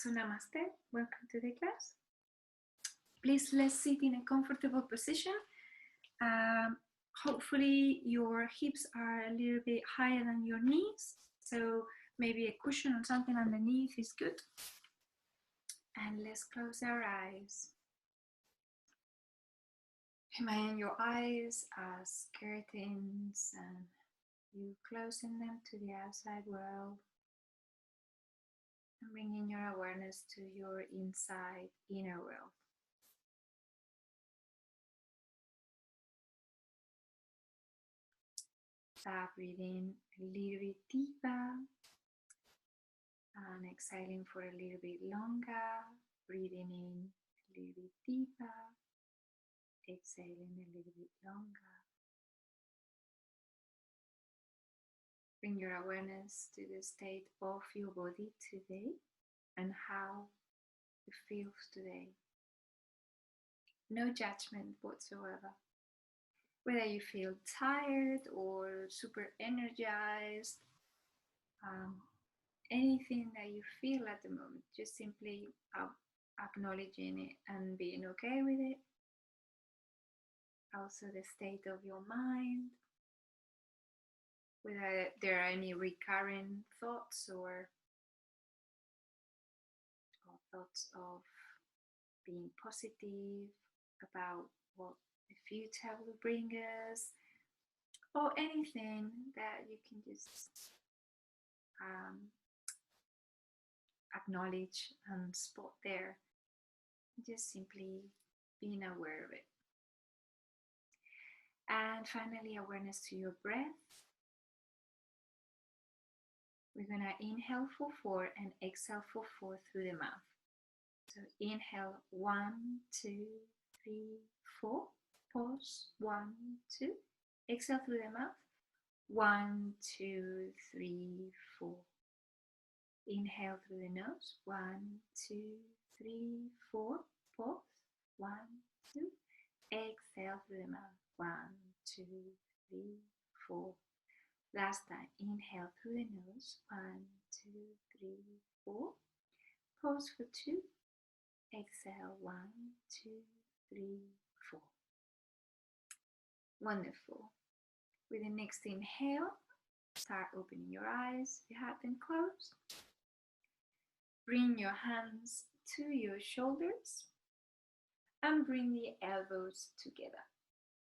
So namaste, welcome to the class. Please let's sit in a comfortable position. Hopefully your hips are a little bit higher than your knees, so maybe a cushion or something underneath is good. And let's close our eyes. Imagine your eyes as curtains and you closing them to the outside world. And bringing your awareness to your inside inner world. Start breathing a little bit deeper and exhaling for a little bit longer. Breathing in a little bit deeper, exhaling a little bit longer. Bring your awareness to the state of your body today and how it feels today. No judgment whatsoever. Whether you feel tired or super energized, anything that you feel at the moment, just simply acknowledging it and being okay with it. Also the state of your mind, whether there are any recurring thoughts or thoughts of being positive about what the future will bring us, or anything that you can just acknowledge and spot there. Just simply being aware of it. And finally, awareness to your breath. We're going to inhale for 4 and exhale for 4 through the mouth. So inhale 1, 2, 3, 4. Pause 1, 2. Exhale through the mouth 1, 2, 3, 4. Inhale through the nose 1, 2, 3, 4. Pause 1, 2. Exhale through the mouth 1, 2, 3, 4. Last time, inhale through the nose 1, 2, 3, 4. Pause for 2. Exhale 1, 2, 3, 4. Wonderful. With the next inhale, start opening your eyes. You have them closed. Bring your hands to your shoulders and bring the elbows together.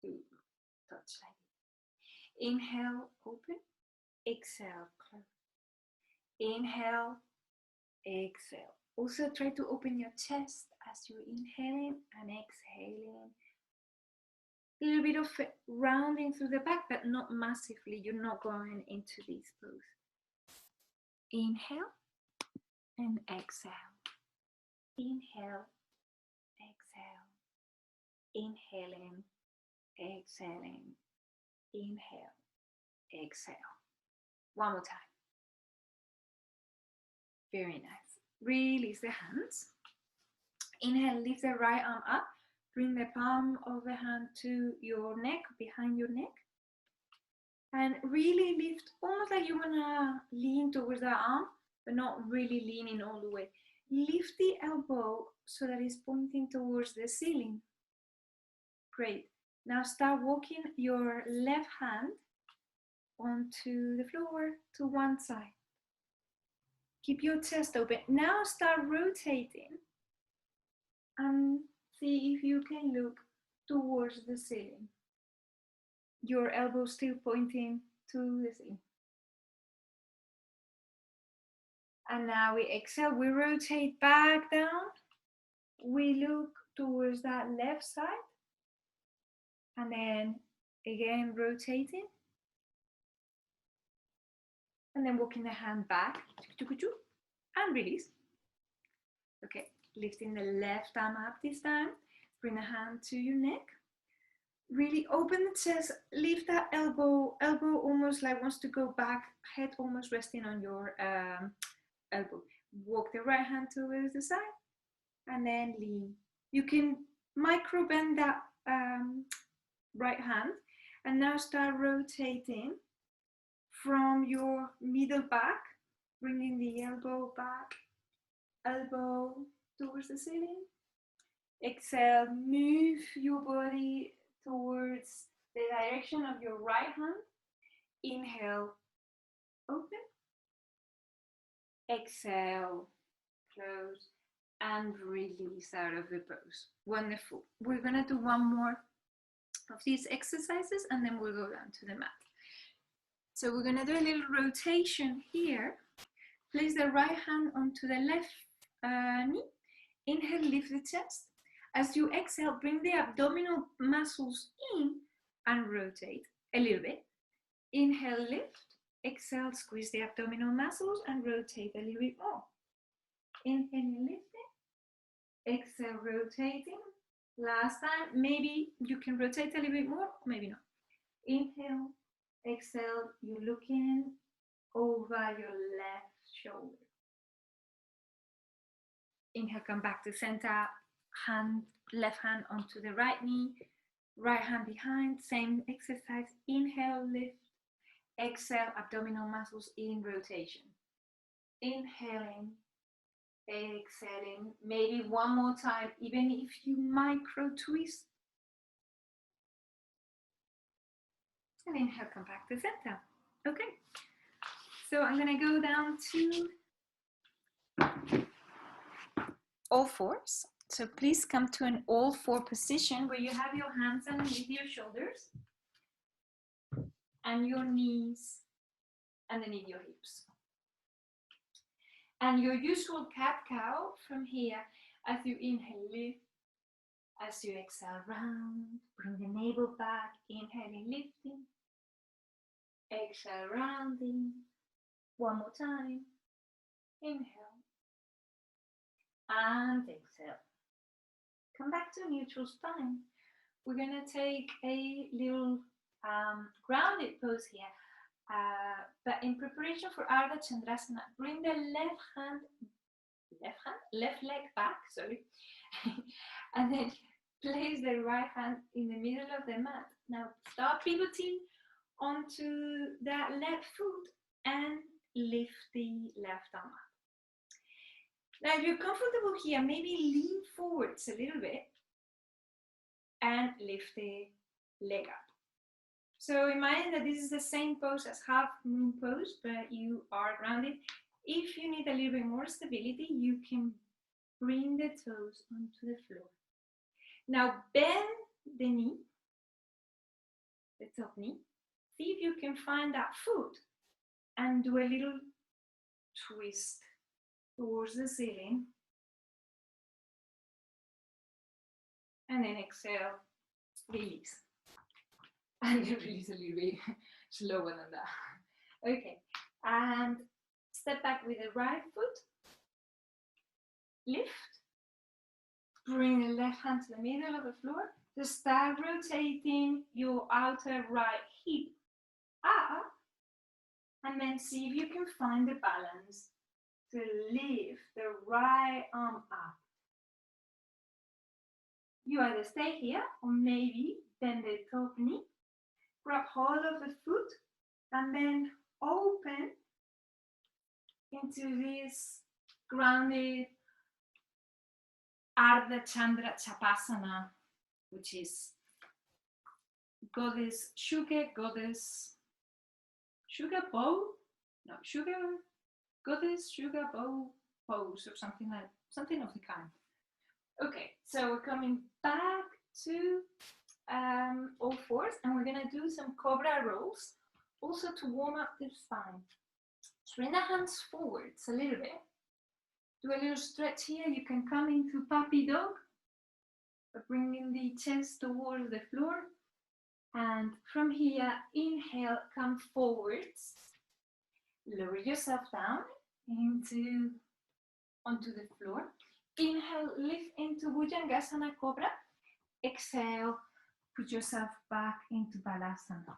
Touch like it. Inhale, open. Exhale, close. Inhale, exhale. Also try to open your chest as you're inhaling and exhaling. A little bit of rounding through the back, but not massively. You're not going into this pose. Inhale and exhale. Inhale, exhale. Inhaling, exhaling. Inhale, exhale. One more time. Very nice. Release the hands. Inhale, lift the right arm up. Bring the palm of the hand to your neck, behind your neck. And really lift, almost like you want to lean towards the arm, but not really leaning all the way. Lift the elbow so that it's pointing towards the ceiling. Great. Now start walking your left hand onto the floor to one side. Keep your chest open. Now start rotating and see if you can look towards the ceiling. Your elbow still pointing to the ceiling. And now we exhale, we rotate back down. We look towards that left side. And then again rotating. And then walking the hand back. And release. Okay, lifting the left arm up this time. Bring the hand to your neck. Really open the chest, lift that elbow almost like wants to go back, head almost resting on your elbow. Walk the right hand towards the side and then lean. You can micro bend that right hand and now start rotating from your middle back, bringing the elbow back elbow towards the ceiling. Exhale, move your body towards the direction of your right hand. Inhale, open. Exhale, close, and release out of the pose. Wonderful. We're going to do one more of these exercises and then we'll go down to the mat. So we're going to do a little rotation here. Place the right hand onto the left knee. Inhale, lift the chest. As you exhale, bring the abdominal muscles in and rotate a little bit. Inhale, lift. Exhale, squeeze the abdominal muscles and rotate a little bit more. Inhale, lifting. Exhale, rotating. Last time, maybe you can rotate a little bit more, maybe not. Inhale, exhale, you're looking over your left shoulder. Inhale, come back to center, hand, left hand onto the right knee, right hand behind, same exercise. Inhale, lift. Exhale, abdominal muscles in rotation. Inhaling, exhaling, maybe one more time, even if you micro twist. And inhale, come back to center. Okay, so I'm gonna go down to all fours. So please come to an all four position where you have your hands underneath your shoulders and your knees underneath your hips. And your usual cat-cow from here, as you inhale, lift. As you exhale, round, bring the navel back, inhaling, lifting. Exhale, rounding. One more time. Inhale. And exhale. Come back to neutral spine. We're going to take a little grounded pose here. But in preparation for Ardha Chandrasana, bring the left leg back, sorry. And then place the right hand in the middle of the mat. Now start pivoting onto that left foot and lift the left arm up. Now if you're comfortable here, maybe lean forwards a little bit and lift the leg up. So imagine that this is the same pose as half moon pose, but you are grounded. If you need a little bit more stability, you can bring the toes onto the floor. Now bend the knee, the top knee. See if you can find that foot and do a little twist towards the ceiling. And then exhale, release. And you release a little bit slower than that. Okay, and step back with the right foot. Lift. Bring the left hand to the middle of the floor. Just start rotating your outer right hip up. And then see if you can find the balance to lift the right arm up. You either stay here or maybe bend the top knee. Grab hold of the foot and then open into this grounded Ardha Chandra Chapasana, which is goddess sugar, goddess goddess sugar bow pose or something of the kind. Okay, so we're coming back to all fours, and we're gonna do some cobra rolls, also to warm up the spine. So bring the hands forwards a little bit. Do a little stretch here. You can come into puppy dog, bringing the chest towards the floor. And from here, inhale, come forwards. Lower yourself down onto the floor. Inhale, lift into Bhujangasana Cobra. Exhale, put yourself back into Balasana.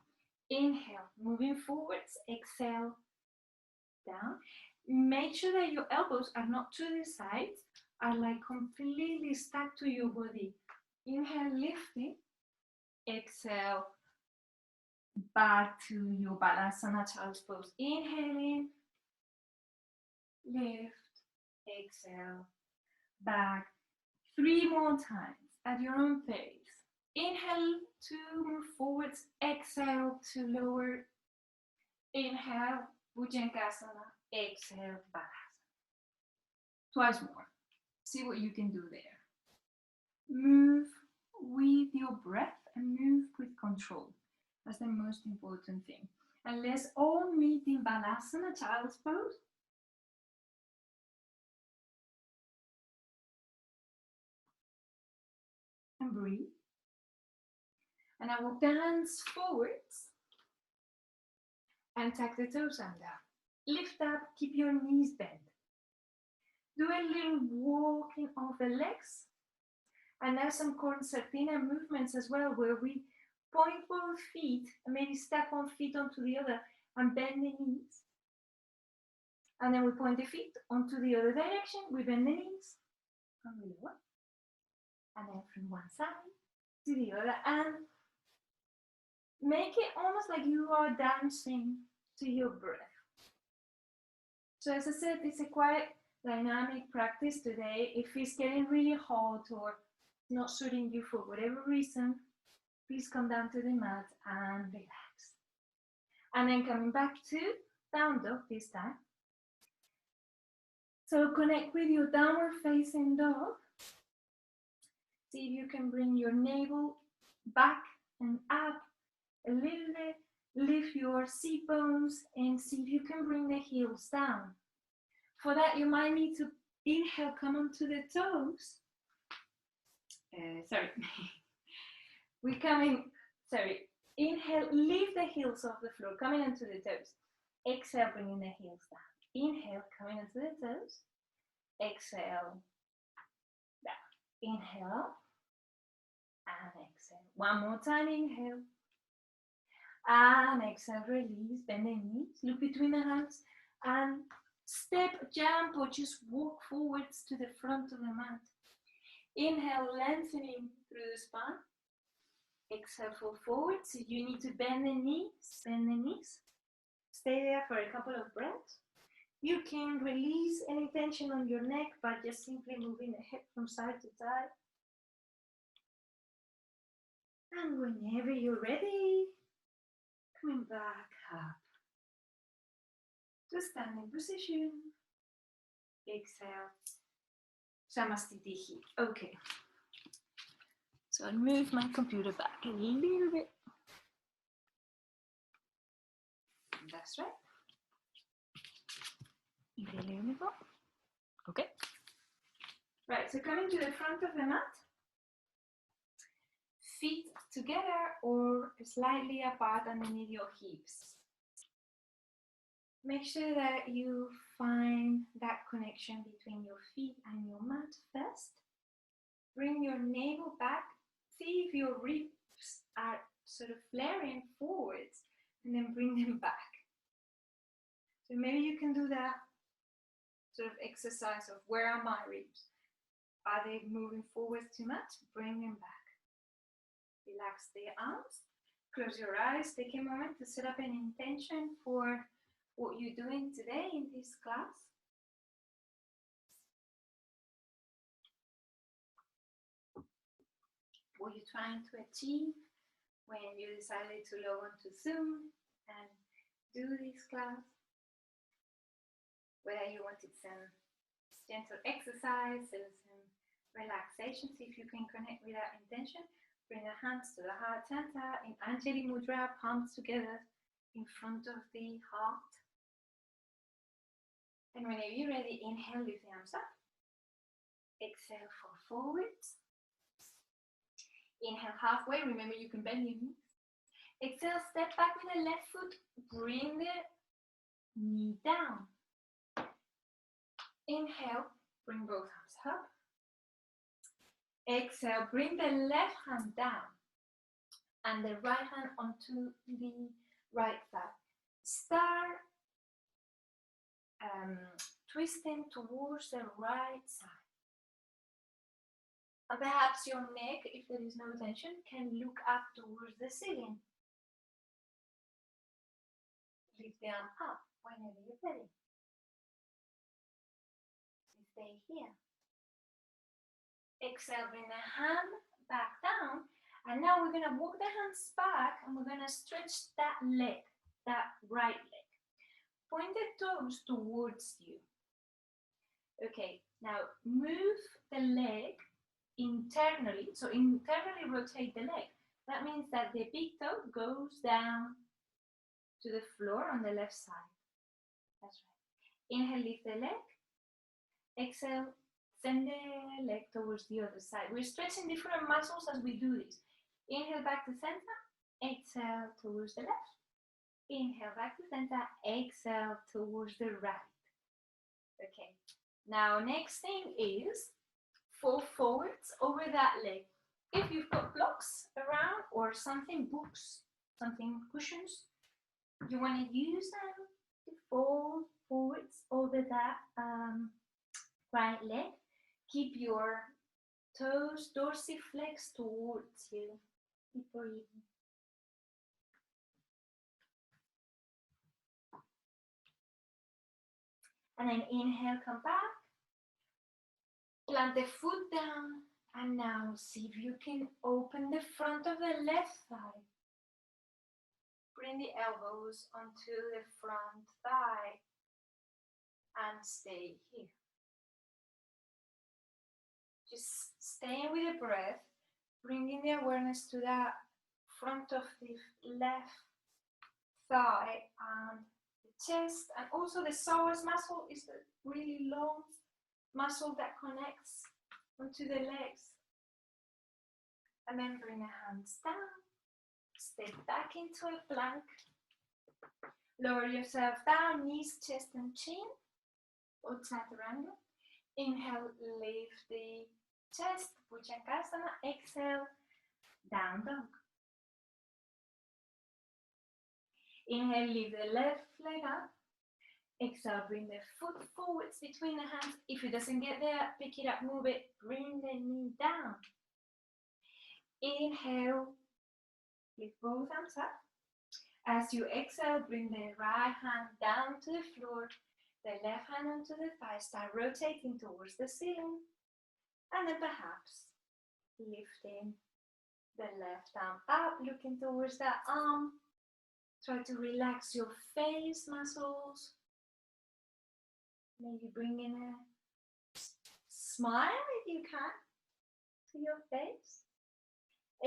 Inhale, moving forwards. Exhale, down. Make sure that your elbows are not to the sides, are like completely stuck to your body. Inhale, lifting. Exhale, back to your Balasana Child's Pose. Inhaling, lift, exhale, back. 3 more times at your own pace. Inhale to move forwards, exhale to lower. Inhale, Bhujangasana, exhale, Balasana. Twice more. See what you can do there. Move with your breath and move with control. That's the most important thing. And let's all meet in Balasana, child's pose. And breathe. And I will dance forwards and tuck the toes under. Lift up, keep your knees bent. Do a little walking of the legs. And now some concertina movements as well, where we point both feet and maybe step one feet onto the other and bend the knees. And then we point the feet onto the other direction. We bend the knees and we lower. And then from one side to the other. And make it almost like you are dancing to your breath. So as I said, it's a quite dynamic practice today. If it's getting really hot or not suiting you for whatever reason, please come down to the mat and relax. And then coming back to down dog this time. So connect with your downward facing dog. See if you can bring your navel back and up a little bit. Lift your seat bones and see if you can bring the heels down. For that, you might need to inhale, come onto the toes. Inhale, lift the heels off the floor, coming onto the toes. Exhale, bringing the heels down. Inhale, coming onto the toes. Exhale, down. Inhale, and exhale. One more time, inhale. And exhale, release, bend the knees, look between the hands, and step, jump, or just walk forwards to the front of the mat. Inhale, lengthening through the spine. Exhale, fall forward. So you need to bend the knees, bend the knees. Stay there for a couple of breaths. You can release any tension on your neck by just simply moving the hip from side to side. And whenever you're ready, coming back up to standing position. Exhale, Samastitihi. Okay. So I'll move my computer back a little bit. That's right. Okay. Right, so coming to the front of the mat. Feet together or slightly apart underneath your hips. Make sure that you find that connection between your feet and your mat first. Bring your navel back. See if your ribs are sort of flaring forwards and then bring them back. So maybe you can do that sort of exercise of where are my ribs? Are they moving forwards too much? Bring them back. Relax the arms, close your eyes, take a moment to set up an intention for what you're doing today in this class. What you're trying to achieve when you decided to log on to Zoom and do this class. Whether you wanted some gentle exercises and relaxation, see if you can connect with that intention. Bring the hands to the heart center in Anjali Mudra, palms together in front of the heart. And whenever you're ready, inhale, lift the arms up. Exhale, fall forwards. Inhale halfway, remember you can bend your knees. Exhale, step back with the left foot, bring the knee down. Inhale, bring both hands up. Exhale, bring the left hand down and the right hand onto the right thigh. Start twisting towards the right side. And perhaps your neck, if there is no tension, can look up towards the ceiling. Lift the arm up whenever you're ready. stay here. Exhale, bring the hand back down. And now we're gonna walk the hands back and we're gonna stretch that leg, that right leg. Point the toes towards you. Okay, now move the leg internally. So internally rotate the leg. That means that the big toe goes down to the floor on the left side. That's right. Inhale, lift the leg. Exhale, send the leg towards the other side. We're stretching different muscles as we do this. Inhale back to center, exhale towards the left. Inhale back to center, exhale towards the right. Okay, now next thing is fall forwards over that leg. If you've got blocks around or something, books, something, cushions, you want to use them to fall forwards over that right leg. Keep your toes dorsiflex towards you. Keep breathing. And then inhale, come back. Plant the foot down. And now see if you can open the front of the left thigh. Bring the elbows onto the front thigh. And stay here. Just staying with the breath, bringing the awareness to that front of the left thigh and the chest, and also the psoas muscle is the really long muscle that connects onto the legs. And then bring the hands down, step back into a plank, lower yourself down, knees, chest and chin, or chaturanga. Inhale, lift the chest, Bhujangasana. Exhale, down dog. Inhale, lift the left leg up. Exhale, bring the foot forwards between the hands. If it doesn't get there, pick it up, move it, bring the knee down. Inhale, lift both arms up. As you exhale, bring the right hand down to the floor. The left hand onto the thigh, start rotating towards the ceiling. And then perhaps lifting the left arm up, looking towards that arm. Try to relax your face muscles. Maybe bring in a smile if you can to your face.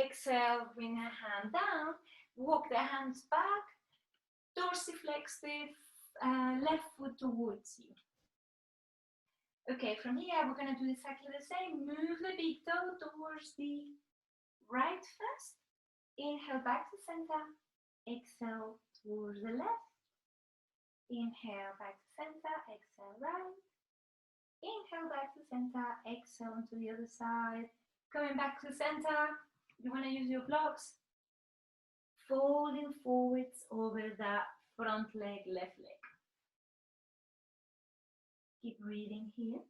Exhale, bring the hand down, walk the hands back, dorsiflex the left foot towards you. Okay, from here we're going to do exactly the same. Move the big toe towards the right first. Inhale back to center. Exhale towards the left. Inhale back to center. Exhale right. Inhale back to center. Exhale onto the other side. Coming back to center. You want to use your blocks. Folding forwards over that front leg, left leg. Keep breathing here.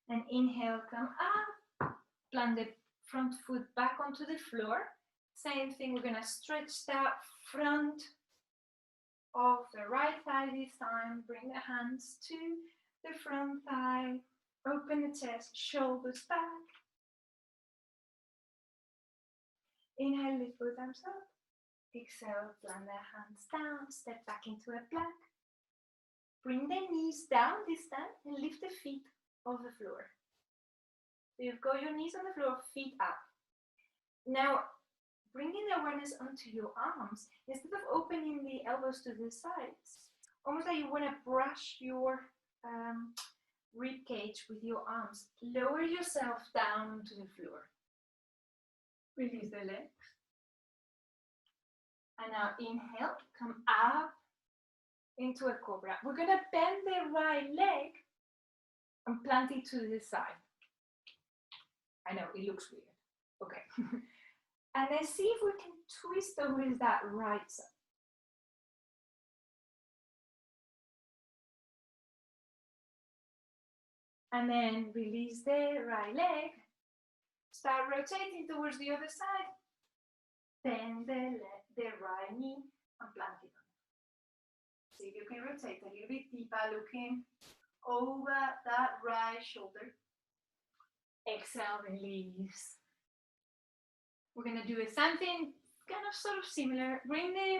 And inhale, come up. Plant the front foot back onto the floor. Same thing, we're going to stretch that front of the right thigh this time. Bring the hands to the front thigh. Open the chest, shoulders back. Inhale, lift both arms up. Exhale, plant the hands down, step back into a plank. Bring the knees down this time and lift the feet off the floor. So you've got your knees on the floor, feet up. Now, bringing the awareness onto your arms, instead of opening the elbows to the sides, almost like you want to brush your rib cage with your arms. Lower yourself down to the floor. Release the legs. And now inhale, come up into a cobra. We're going to bend the right leg and plant it to the side. I know, it looks weird. Okay. And then see if we can twist over that right side. And then release the right leg. Start rotating towards the other side. Bend the right knee and plant it on. See if you can rotate a little bit deeper, looking over that right shoulder. Exhale, release. We're going to do something kind of sort of similar. Bring the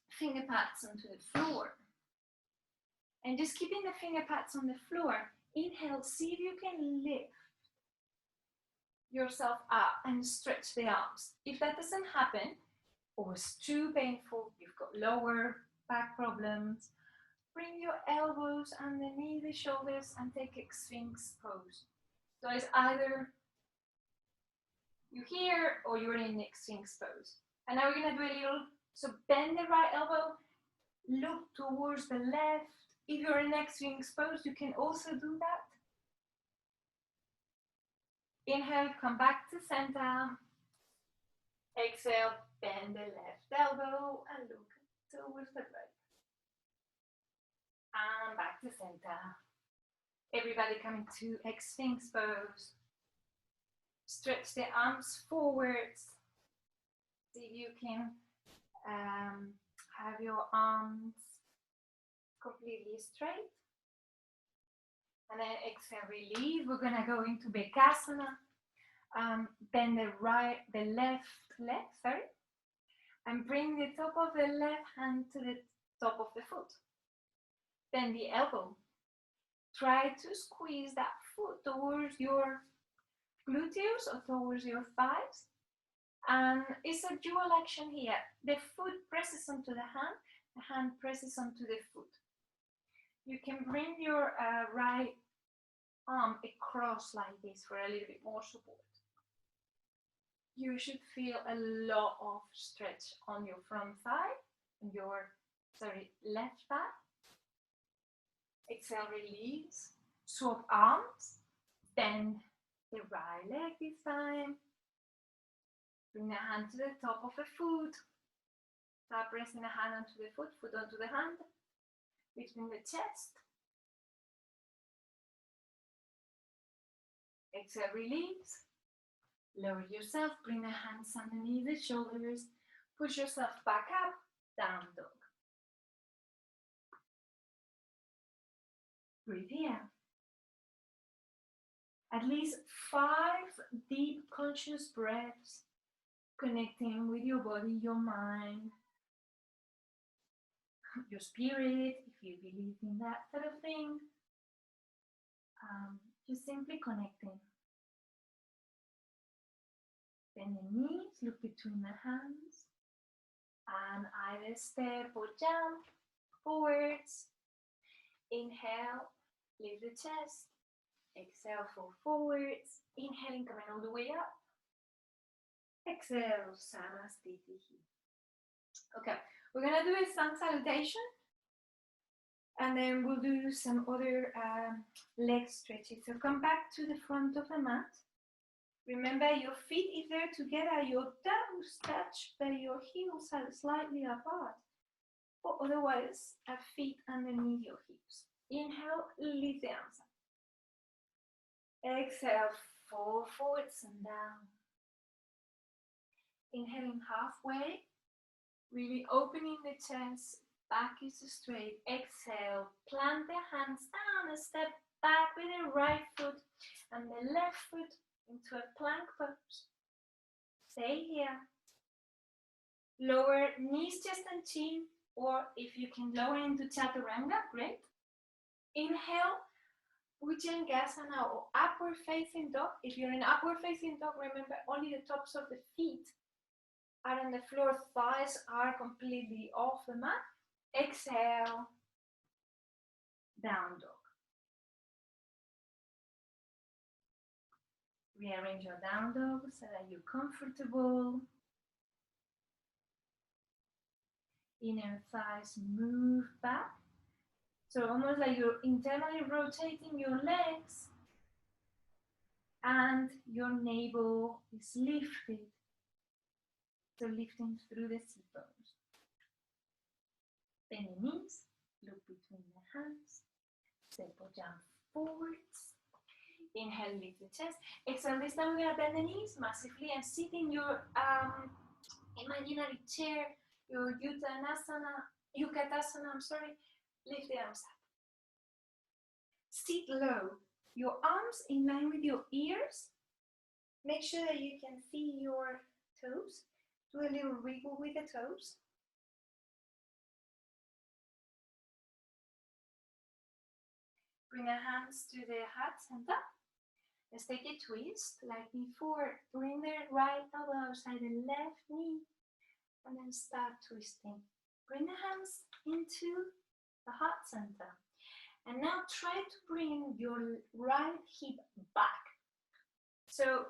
finger pads onto the floor. And just keeping the finger pads on the floor. Inhale, see if you can lift yourself up and stretch the arms. If that doesn't happen, or it's too painful, you've got lower back problems, bring your elbows underneath the shoulders and take a Sphinx pose. So it's either you here or you're in the Sphinx pose. And now we're gonna do a little, so bend the right elbow, look towards the left. If you're in the Sphinx pose, you can also do that. Inhale, come back to center. Exhale, bend the left elbow and look towards the right. And back to center. Everybody coming to Sphinx pose. Stretch the arms forwards. See if you can have your arms completely straight. And then exhale, release. We're gonna go into Bekasana. Bend the left leg, and bring the top of the left hand to the top of the foot. Bend the elbow. Try to squeeze that foot towards your gluteus or towards your thighs. And it's a dual action here. The foot presses onto the hand presses onto the foot. You can bring your right arm across like this for a little bit more support. You should feel a lot of stretch on your front thigh, your left thigh. Exhale, release. Swap arms. Bend the right leg this time. Bring the hand to the top of the foot. Start pressing the hand onto the foot onto the hand. Between the chest. Exhale, release. Lower yourself, bring the hands underneath the shoulders. Push yourself back up, down dog. Breathe here. At least 5 deep conscious breaths, connecting with your body, your mind, your spirit, if you believe in that sort of thing. Just simply connecting. Bend the knees, look between the hands, and either step or jump forwards. Inhale, lift the chest. Exhale, fall forwards. Inhaling, coming all the way up. Exhale, Samastiti. Okay, we're gonna do a sun salutation, and then we'll do some other leg stretches. So come back to the front of the mat. Remember, your feet, if they're together, your toes touch, but your heels are slightly apart. Or otherwise, feet underneath your hips. Inhale, lift the arms up. Exhale, fall forwards and down. Inhaling halfway, really opening the chest, back is straight. Exhale, plant the hands down, a step back with the right foot and the left foot into a plank pose. Stay here. Lower knees, chest and chin, or if you can lower into Chaturanga, great. Inhale, Bhujangasana or upward facing dog. If you're in upward facing dog, remember only the tops of the feet are on the floor, thighs are completely off the mat. Exhale, down dog. Rearrange your down dog so that you're comfortable. Inner thighs move back. So almost like you're internally rotating your legs and your navel is lifted. So lifting through the C-pose. Bend the knees, look between the hands, step or jump forwards. Inhale, lift the chest. Exhale, this time we're gonna bend the knees massively and sit in your imaginary chair your Yukatasana, lift the arms up. Sit low, your arms in line with your ears. Make sure that you can see your toes. Do a little wriggle with the toes. Bring the hands to the heart center. Let's take a twist like before. Bring the right elbow outside the left knee and then start twisting. Bring the hands into the heart center. And now try to bring your right hip back. So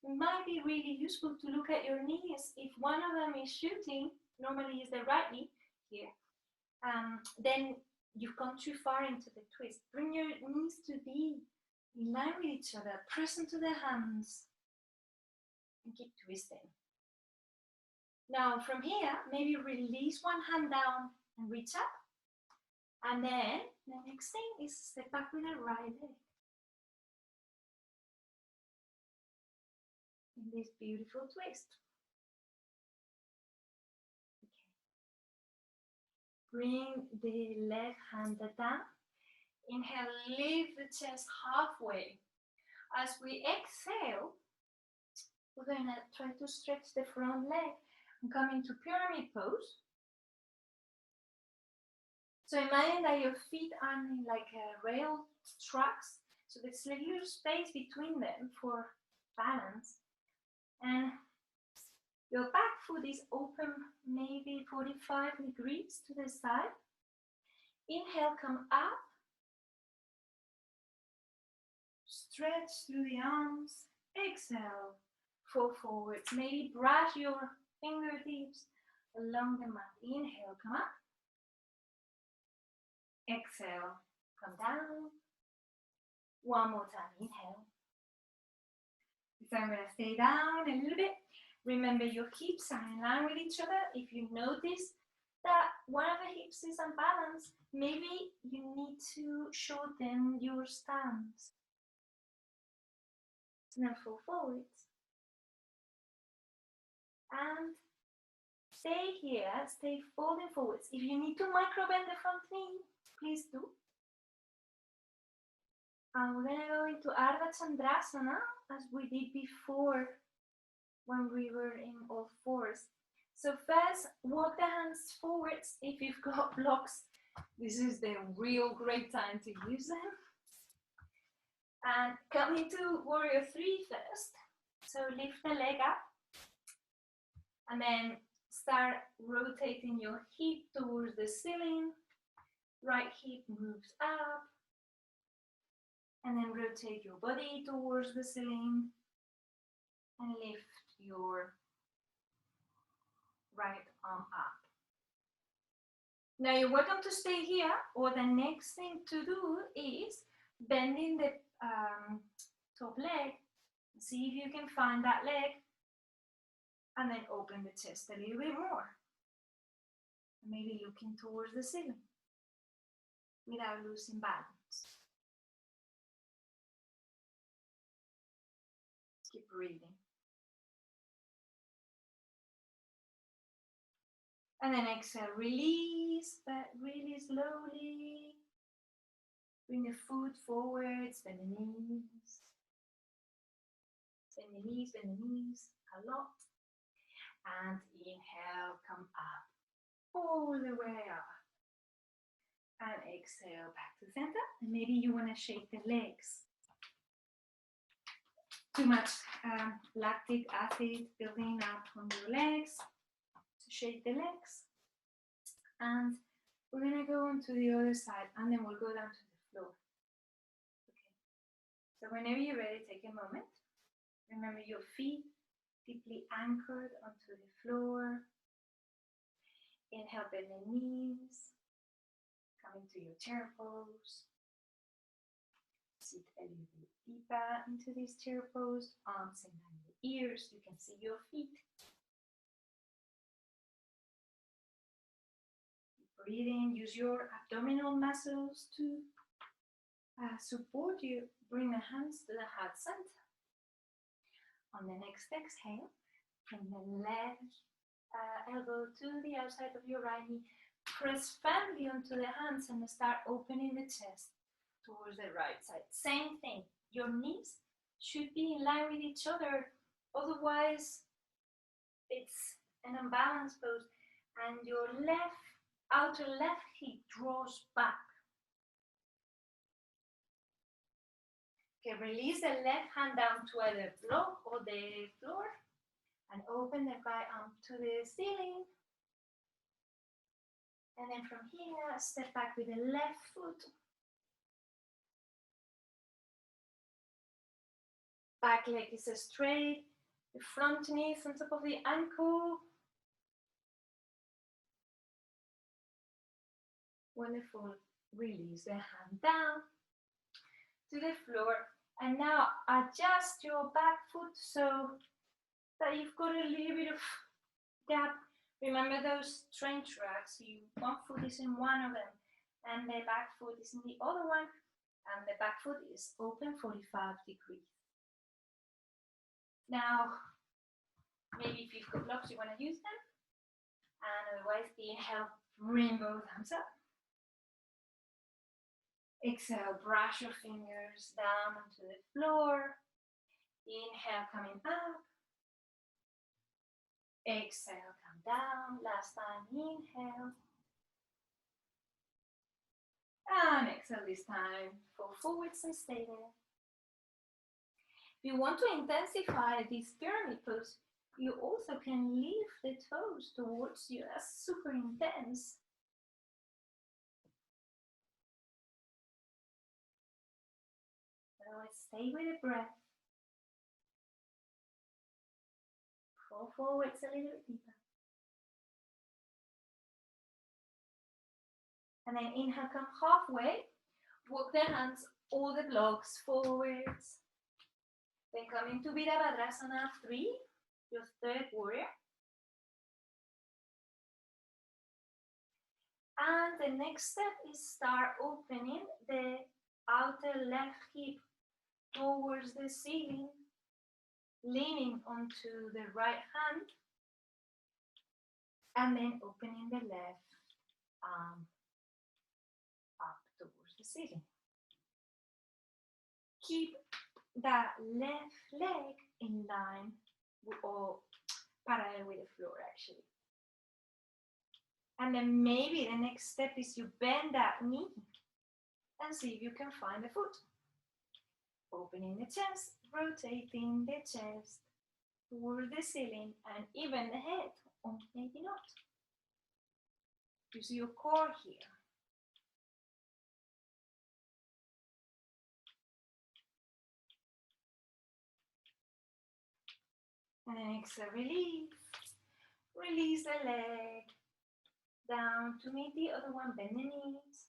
it might be really useful to look at your knees. If one of them is shooting, normally is the right knee here, then you've gone too far into the twist. Bring your knees to be in line with each other. Press into the hands and keep twisting. Now from here, maybe release one hand down and reach up. And then the next thing is step back with the right leg. In this beautiful twist. Okay. Bring the left hand down. Inhale, lift the chest halfway. As we exhale, we're going to try to stretch the front leg and come into pyramid pose. So imagine that your feet are in like rail tracks, so there's a little space between them for balance. And your back foot is open maybe 45 degrees to the side. Inhale, come up. Stretch through the arms. Exhale, fall forwards. Maybe brush your fingertips along the mat. Inhale, come up. Exhale, come down. One more time, inhale. So I'm going to stay down a little bit. Remember your hips are in line with each other. If you notice that one of the hips is unbalanced, maybe you need to shorten your stance. And then fall forwards. And stay here, stay folding forwards. If you need to micro bend the front knee, please do. And we're going to go into Ardha Chandrasana as we did before when we were in all fours. So first, walk the hands forwards. If you've got blocks, this is the real great time to use them. And come into Warrior 3 first. So lift the leg up. And then start rotating your hip towards the ceiling. Right hip moves up. And then rotate your body towards the ceiling. And lift your right arm up. Now you're welcome to stay here, or the next thing to do is bending the top leg. See if you can find that leg. And then open the chest a little bit more. Maybe looking towards the ceiling without losing balance. Keep breathing. And then exhale, release, but really slowly. Bring the foot forwards, bend the knees. Bend the knees, bend the knees a lot. And inhale, come up, all the way up. And exhale, back to center. And maybe you want to shake the legs. Too much lactic acid building up on your legs. So shake the legs. And we're going to go on to the other side. And then we'll go down to the floor. Okay. So whenever you're ready, take a moment. Remember your feet deeply anchored onto the floor. Inhale, bend the knees. Come into your chair pose. Sit a little bit deeper into this chair pose. Arms in line with ears. You can see your feet. Breathe in. Use your abdominal muscles to support you. Bring the hands to the heart center. On the next exhale, bring the left elbow to the outside of your right knee. Press firmly onto the hands and start opening the chest towards the right side. Same thing, your knees should be in line with each other, otherwise it's an unbalanced pose and your outer left hip draws back. Okay, release the left hand down to either block or the floor and open the right arm to the ceiling. And then from here, step back with the left foot. Back leg is straight, the front knee is on top of the ankle. Wonderful. Release the hand down to the floor. And now adjust your back foot so that you've got a little bit of gap. Remember those train tracks, one foot is in one of them and the back foot is in the other one, and the back foot is open 45 degrees. Now, maybe if you've got blocks, you want to use them, and otherwise inhale, bring both hands up. Exhale, brush your fingers down onto the floor. Inhale, coming up. Exhale, come down. Last time, inhale. And exhale this time. Fall forwards and stay there. If you want to intensify this pyramid pose, you also can lift the toes towards you. That's super intense. Stay with the breath. Fall forwards a little bit deeper. And then inhale, come halfway. Walk the hands or the blocks forwards. Then come into Virabhadrasana 3, your third warrior. And the next step is start opening the outer left hip towards the ceiling, leaning onto the right hand, and then opening the left arm up towards the ceiling. Keep that left leg in line or parallel with the floor actually. And then maybe the next step is you bend that knee and see if you can find the foot. Opening the chest, rotating the chest toward the ceiling and even the head, or maybe not. You see your core here. And then exhale, release. Release the leg down to meet the other one, bend the knees.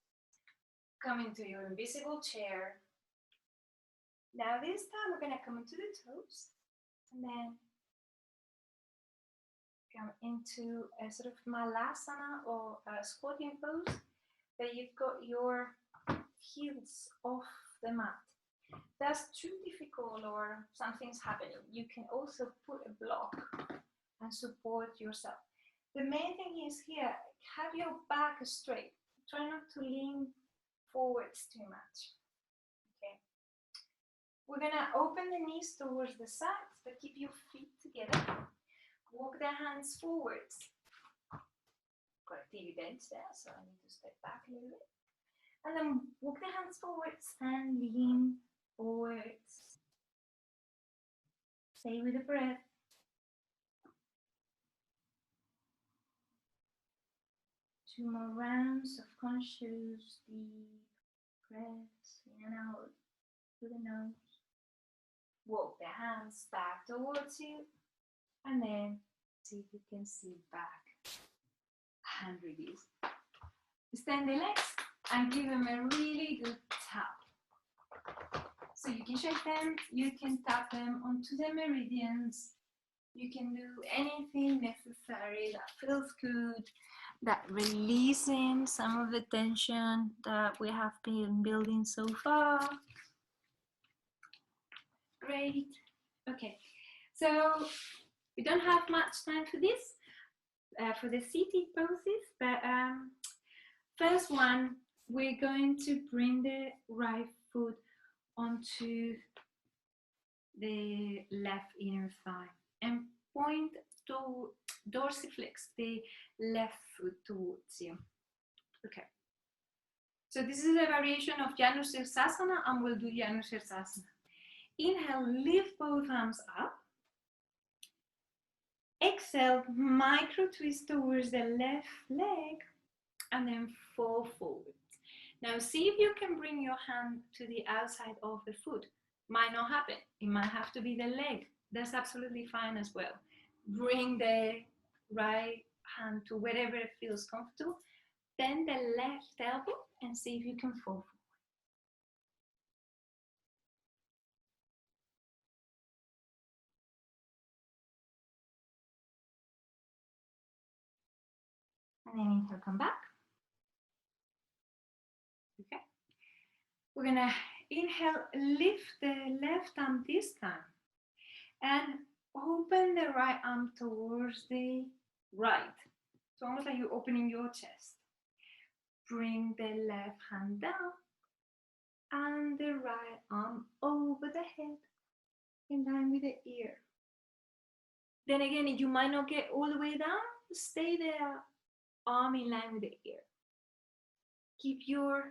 Come into your invisible chair. Now this time we're going to come into the toes and then come into a sort of malasana or a squatting pose, but you've got your heels off the mat. That's too difficult or something's happening. You can also put a block and support yourself. The main thing is here, have your back straight. Try not to lean forwards too much. We're gonna open the knees towards the sides, but keep your feet together. Walk the hands forwards. Got a TV bench there, so I need to step back a little bit. And then walk the hands forwards and lean forwards. Stay with the breath. Two more rounds of conscious deep breaths in and out through the nose. Walk the hands back towards you and then see if you can sit back and release. Extend the legs and give them a really good tap. So you can shake them, you can tap them onto the meridians, you can do anything necessary that feels good, that releasing some of the tension that we have been building so far. Great. Okay, so we don't have much time for this, for the seated poses. But first one, we're going to bring the right foot onto the left inner thigh and point to dorsiflex the left foot towards you. Okay. So this is a variation of Janu Sirsasana, and we'll do Janu Sirsasana. Inhale, lift both arms up. Exhale, micro twist towards the left leg and then fall forward. Now see if you can bring your hand to the outside of the foot. Might not happen. It might have to be the leg. That's absolutely fine as well. Bring the right hand to wherever it feels comfortable. Bend the left elbow and see if you can fall forward. And then inhale, come back. Okay. We're gonna inhale, lift the left arm this time and open the right arm towards the right. It's almost like you're opening your chest. Bring the left hand down and the right arm over the head in line with the ear. Then again, if you might not get all the way down, stay there, arm in line with the ear. Keep your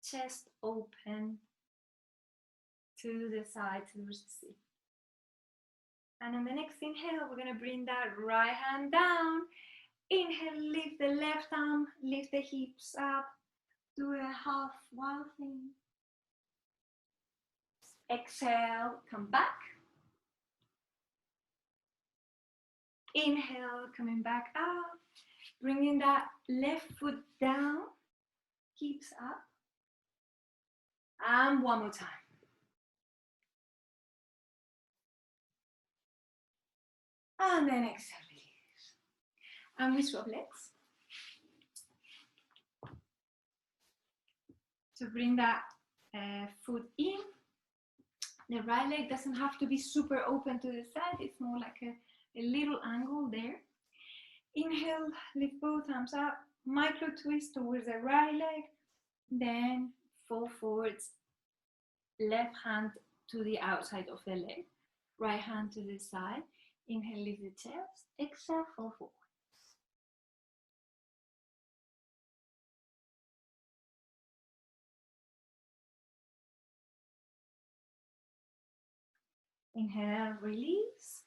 chest open to the side, towards the sea. And on the next inhale, we're gonna bring that right hand down. Inhale, lift the left arm, lift the hips up, do a half wild thing. Exhale, come back. Inhale, coming back up, bringing that left foot down, hips up. And one more time. And then exhale, release. And we swap legs. So bring that foot in. The right leg doesn't have to be super open to the side. It's more like a little angle there. Inhale, lift both arms up. Micro twist towards the right leg. Then fall forwards. Left hand to the outside of the leg. Right hand to the side. Inhale, lift the chest. Exhale, fall forward. Inhale, release.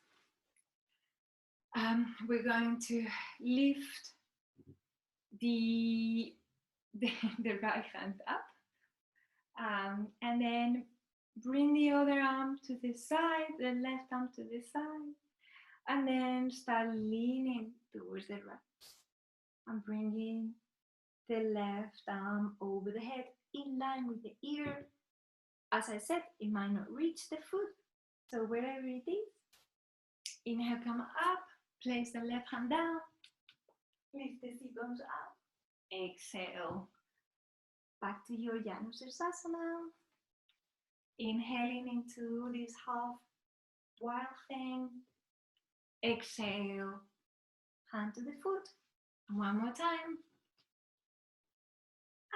We're going to lift the right hand up. And then bring the other arm to the side, the left arm to the side. And then start leaning towards the right. And bringing the left arm over the head in line with the ear. As I said, it might not reach the foot. So wherever it is, inhale, come up, place the left hand down, lift the sit bones up, exhale, back to your Janu Sirsasana, inhaling into this half wild thing, exhale, hand to the foot, one more time,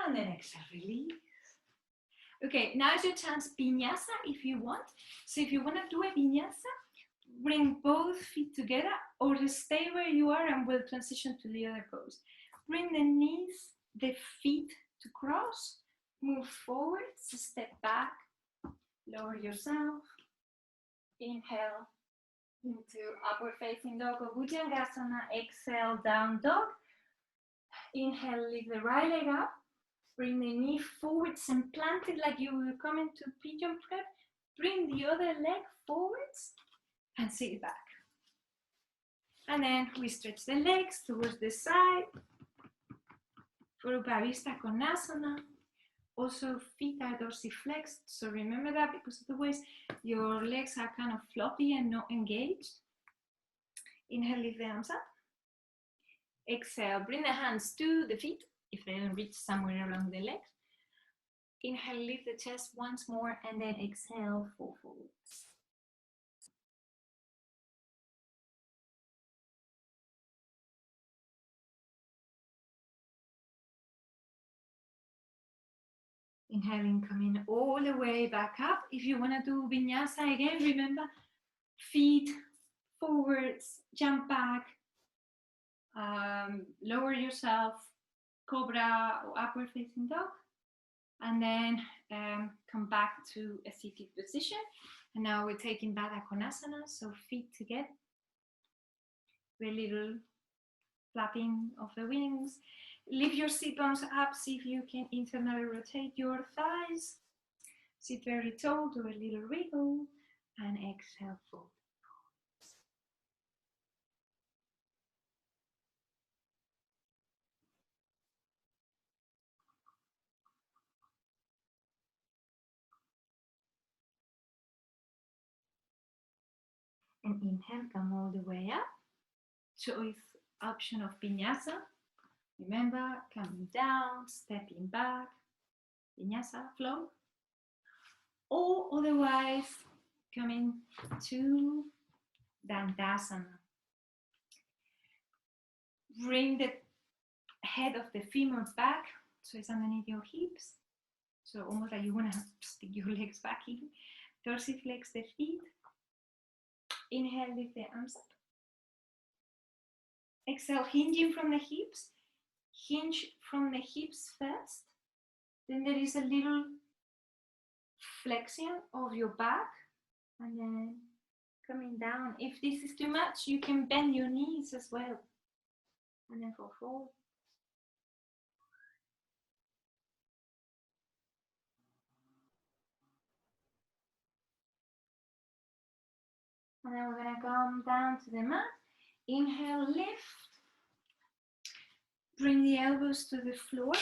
and then exhale, release. Okay, now is your chance, vinyasa, if you want. So if you want to do a vinyasa, bring both feet together or stay where you are and we'll transition to the other pose. Bring the knees, the feet to cross, move forward, step back, lower yourself, inhale into upward facing dog or Bhujangasana, exhale, down dog, inhale, lift the right leg up, bring the knee forwards and plant it like you were coming to pigeon prep, bring the other leg forwards, and sit back. And then we stretch the legs towards the side for Upavista Konasana. Also, feet are dorsiflexed, so remember that because otherwise your legs are kind of floppy and not engaged. Inhale, lift the arms up. Exhale, bring the hands to the feet if they don't reach somewhere along the legs. Inhale, lift the chest once more, and then exhale, fall forwards. Inhaling, coming all the way back up. If you want to do vinyasa again, remember, feet forwards, jump back, lower yourself, cobra or upward facing dog, and then come back to a seated position. And now we're taking Baddha Konasana, so feet together, with a little flapping of the wings. Lift your sit bones up, see if you can internally rotate your thighs. Sit very tall, do a little wriggle, and exhale, fold. And inhale, come all the way up. Choice option of vinyasa. Remember, coming down, stepping back, vinyasa flow. Or otherwise, coming to Dandasana. Bring the head of the femur back, so it's underneath your hips. So almost like you want to stick your legs back in. Dorsiflex the feet. Inhale, lift the arms up. Exhale, hinging from the hips. Hinge from the hips first. Then there is a little flexion of your back. And then coming down. If this is too much, you can bend your knees as well. And then fall forward. And then we're gonna come down to the mat. Inhale, lift. Bring the elbows to the floor.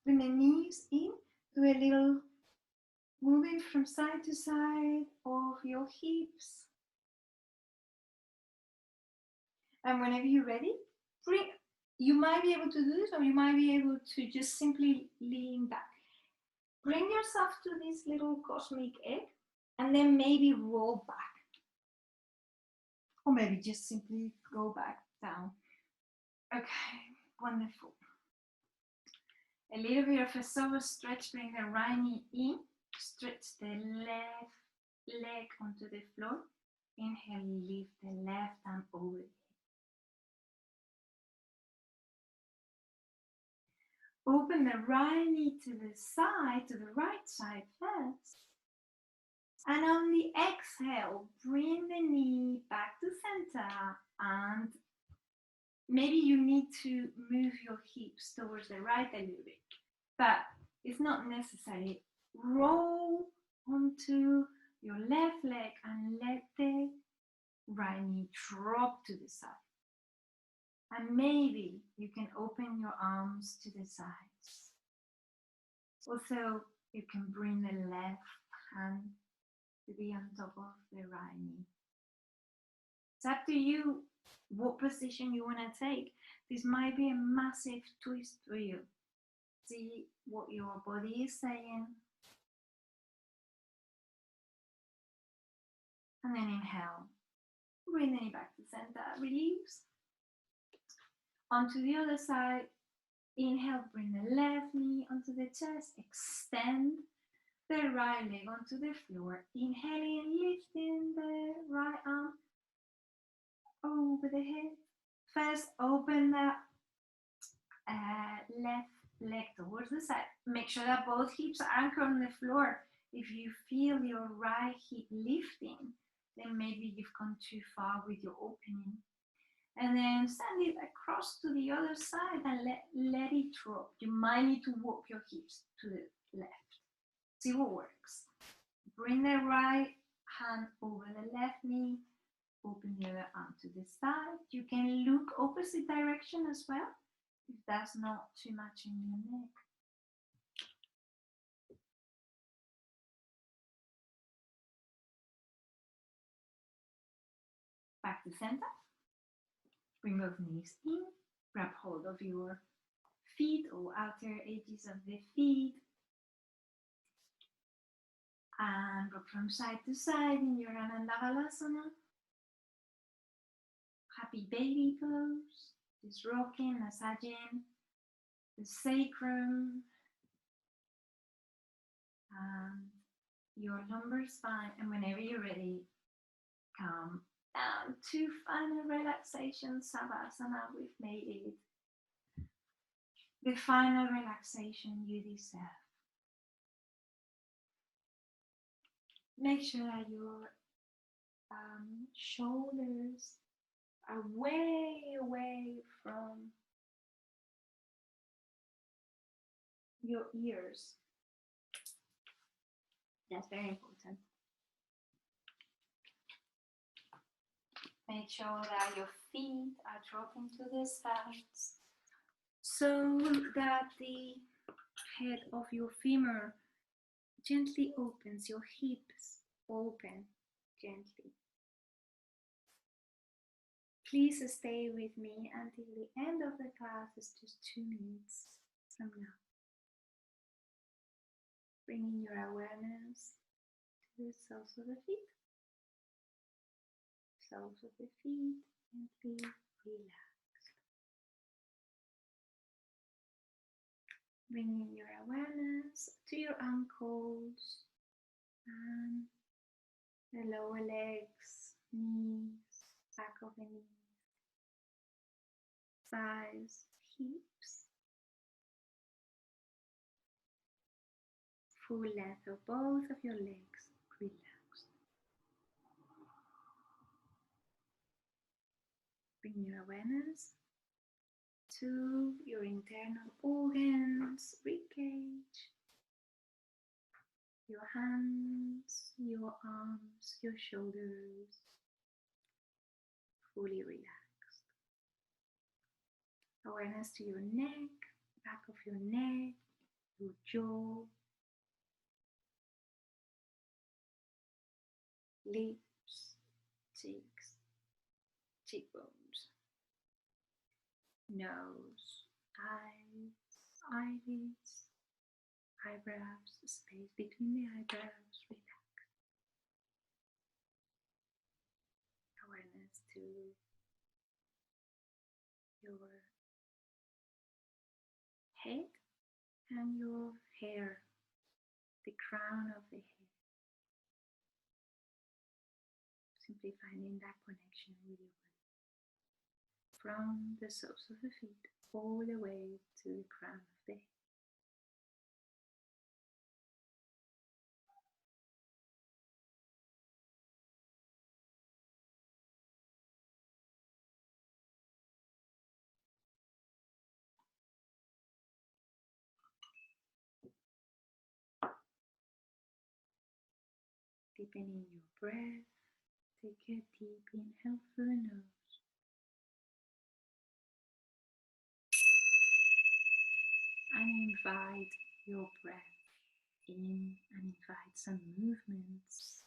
Bring the knees in. Do a little moving from side to side of your hips. And whenever you're ready, you might be able to do this, or you might be able to just simply lean back. Bring yourself to this little cosmic egg, and then maybe roll back. Or maybe just simply go back down. Okay, wonderful. A little bit of a sober stretch, bring the right knee in, stretch the left leg onto the floor. Inhale, lift the left arm over. Open the right knee to the right side first. And on the exhale, bring the knee back to center, and maybe you need to move your hips towards the right a little bit, but it's not necessary. Roll onto your left leg and let the right knee drop to the side. And maybe you can open your arms to the sides. Also, you can bring the left hand to be on top of the right knee. It's up to you what position you want to take. This might be a massive twist for you. See what your body is saying. And then inhale. Bring the knee back to center. Release. Onto the other side. Inhale, bring the left knee onto the chest. Extend the right leg onto the floor. Inhaling, lifting the right arm over the head. First, open the left leg towards the side. Make sure that both hips are anchored on the floor. If you feel your right hip lifting, then maybe you've gone too far with your opening. And then send it across to the other side and let it drop. You might need to walk your hips to the left. See what works. Bring the right hand over the left knee. Open the other arm to the side. You can look opposite direction as well, if that's not too much in your neck. Back to center. Bring both knees in. Grab hold of your feet or outer edges of the feet. And rock from side to side in your Ananda Balasana. Happy baby pose. Just rocking, massaging the sacrum, your lumbar spine, and whenever you're ready, come down to final relaxation, Savasana. We've made it the final relaxation you deserve. Make sure that your shoulders are way away from your ears. That's very important. Make sure that your feet are dropping to the sides so that the head of your femur gently opens, your hips open gently. Please stay with me until the end of the class. It's just 2 minutes from now. Bringing your awareness to the soles of the feet. Soles of the feet, gently relaxed. Bringing your awareness to your ankles and the lower legs, knees, back of the knees, thighs, hips. Full length of both of your legs, relaxed. Bring your awareness to your internal organs, ribcage, your hands, your arms, your shoulders, fully relaxed. Awareness to your neck, back of your neck, your jaw, lips, cheeks, cheekbones, nose, eyes, eyelids, eyebrows, space between the eyebrows, relax. Awareness to your head and your hair, the crown of the head. Simply finding that connection with your body. From the soles of the feet all the way to the crown of the head. Deepening your breath, take a deep inhale through the nose. And invite your breath in and invite some movements.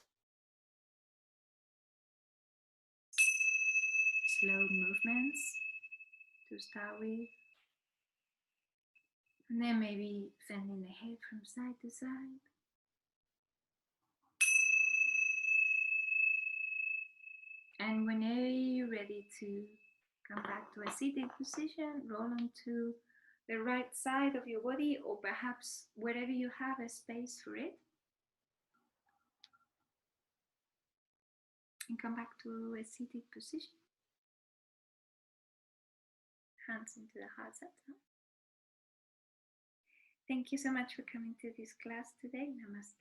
Slow movements to start with. And then maybe sending the head from side to side. And whenever you're ready to come back to a seated position, roll onto the right side of your body, or perhaps wherever you have a space for it. And come back to a seated position. Hands into the heart center. Thank you so much for coming to this class today. Namaste.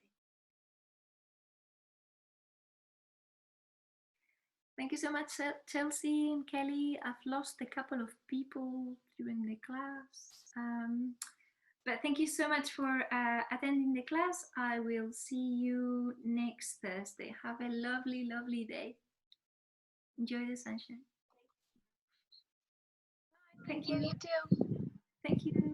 Thank you so much, Chelsea and Kelly. I've lost a couple of people during the class. But thank you so much for attending the class. I will see you next Thursday. Have a lovely, lovely day. Enjoy the sunshine. Thank you. You too. Thank you.